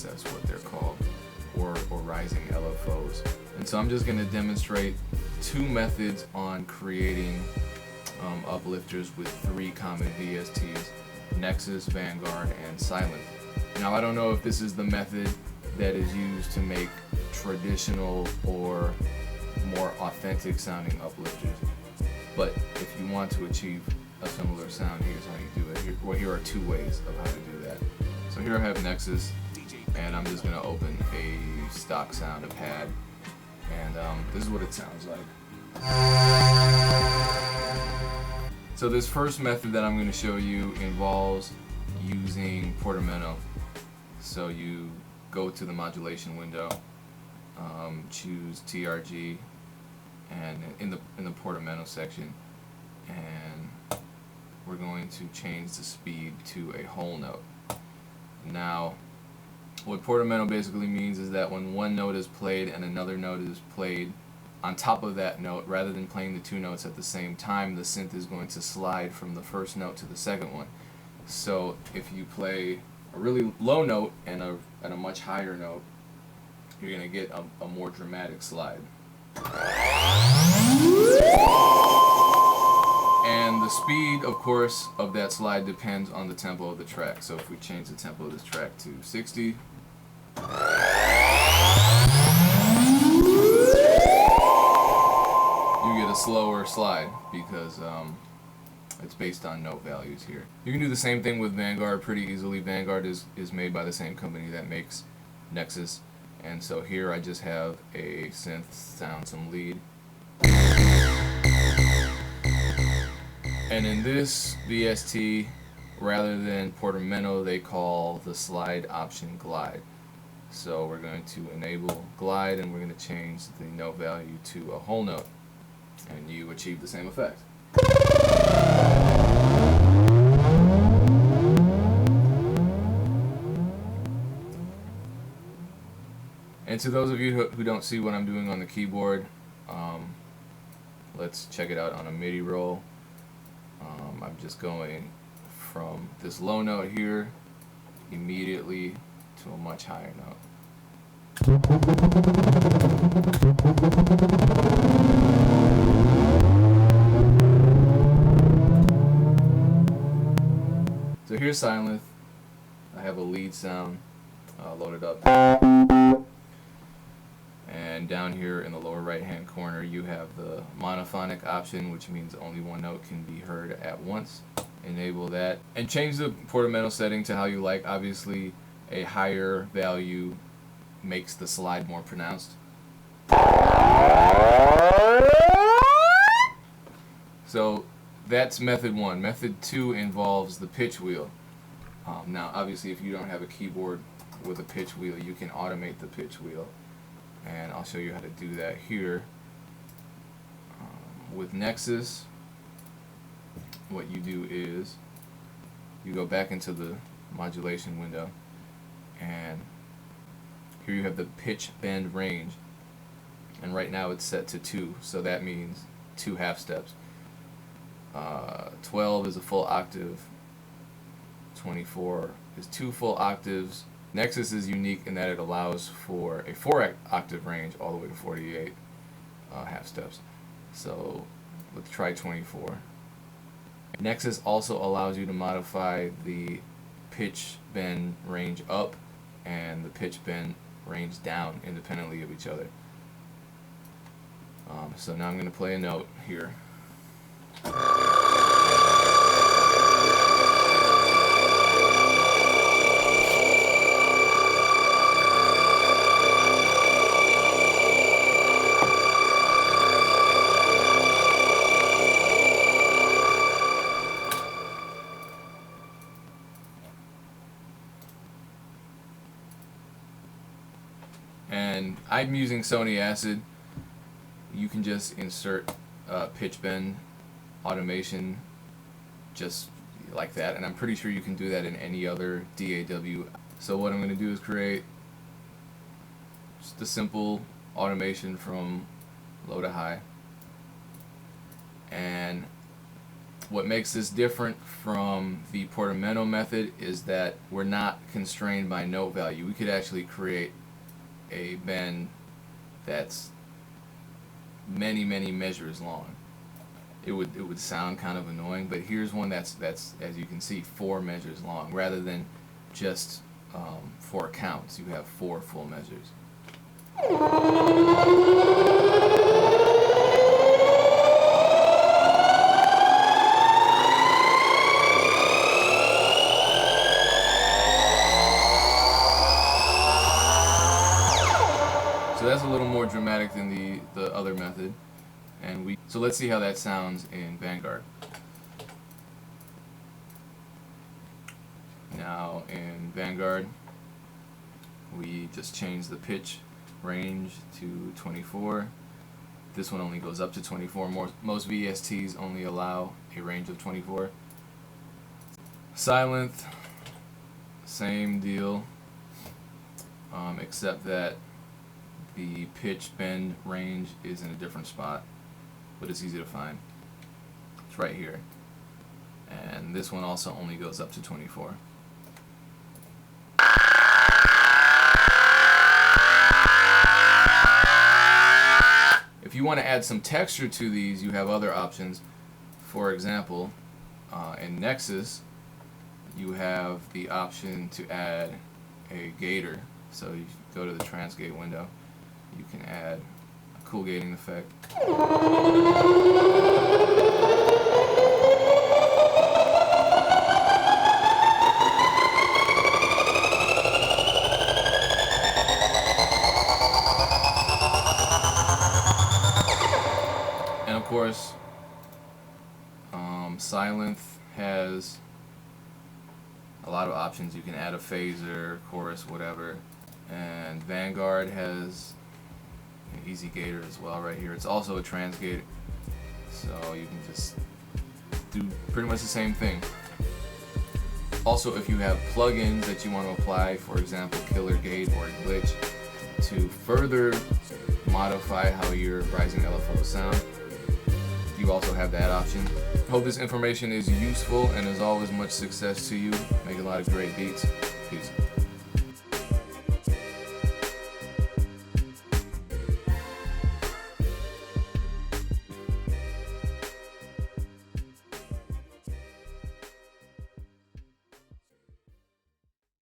VSTs, that's what they're called, or rising LFOs. And so I'm just going to demonstrate two methods on creating uplifters with three common VSTs: Nexus, Vanguard, and Sylenth. Now, I don't know if this is the method that is used to make traditional or more authentic sounding uplifters, but if you want to achieve a similar sound, here's how you do it. Here are two ways of how to do that. So here I have Nexus, and I'm just going to open a stock sound, a pad, and this is what it sounds like. So this first method that I'm going to show you involves using Portamento. So you go to the modulation window, choose TRG, and in the Portamento section, and we're going to change the speed to a whole note. Now, what Portamento basically means is that when one note is played and another note is played on top of that note, rather than playing the two notes at the same time, the synth is going to slide from the first note to the second one. So if you play a really low note and a much higher note, you're going to get a more dramatic slide. And the speed, of course, of that slide depends on the tempo of the track. So if we change the tempo of this track to 60, you get a slower slide because it's based on note values here. You can do the same thing with Vanguard pretty easily. Vanguard is made by the same company that makes Nexus. And so here I just have a synth sound, some lead. And in this VST, rather than Portamento, they call the slide option glide. So we're going to enable glide, and we're going to change the note value to a whole note, and you achieve the same effect. And to those of you who don't see what I'm doing on the keyboard, let's check it out on a MIDI roll. I'm just going from this low note here immediately to a much higher note. So here's Sylenth. I have a lead sound loaded up. And down here in the lower right hand corner you have the monophonic option, which means only one note can be heard at once. Enable that and change the Portamento setting to how you like. Obviously a higher value makes the slide more pronounced. So that's method one. Method two involves the pitch wheel. Now obviously if you don't have a keyboard with a pitch wheel, you can automate the pitch wheel. And I'll show you how to do that here. With Nexus, what you do is you go back into the modulation window, and here you have the pitch bend range, and right now it's set to 2, so that means 2 half steps. 12 is a full octave, 24 is 2 full octaves. Nexus is unique in that it allows for a 4 octave range all the way to 48 half steps. So let's try 24. Nexus also allows you to modify the pitch bend range up and the pitch bend range down independently of each other. So now I'm going to play a note here. And I'm using Sony Acid. You can just insert pitch bend automation just like that, and I'm pretty sure you can do that in any other DAW. So what I'm going to do is create just a simple automation from low to high, and what makes this different from the Portamento method is that we're not constrained by note value. We could actually create a bend that's many measures long. It would sound kind of annoying, but here's one that's as you can see 4 measures long rather than just 4 counts. You have 4 full measures. So that's a little more dramatic than the other method, and so let's see how that sounds in Vanguard. Now in Vanguard, we just change the pitch range to 24. This one only goes up to 24. Most VSTs only allow a range of 24. Sylenth, same deal, except that the pitch bend range is in a different spot, but it's easy to find. It's right here. And this one also only goes up to 24. If you want to add some texture to these, you have other options. For example, in Nexus, you have the option to add a gator. So you go to the transgate window. You can add a cool gating effect. And of course, Sylenth has a lot of options. You can add a phaser, chorus, whatever. And Vanguard has an easy gator as well right here. It's also a transgate, so you can just do pretty much the same thing. Also, if you have plugins that you want to apply, for example, killer gate or a glitch, to further modify how your rising LFO sound, you also have that option. Hope this information is useful, and as always, much success to you. Make a lot of great beats.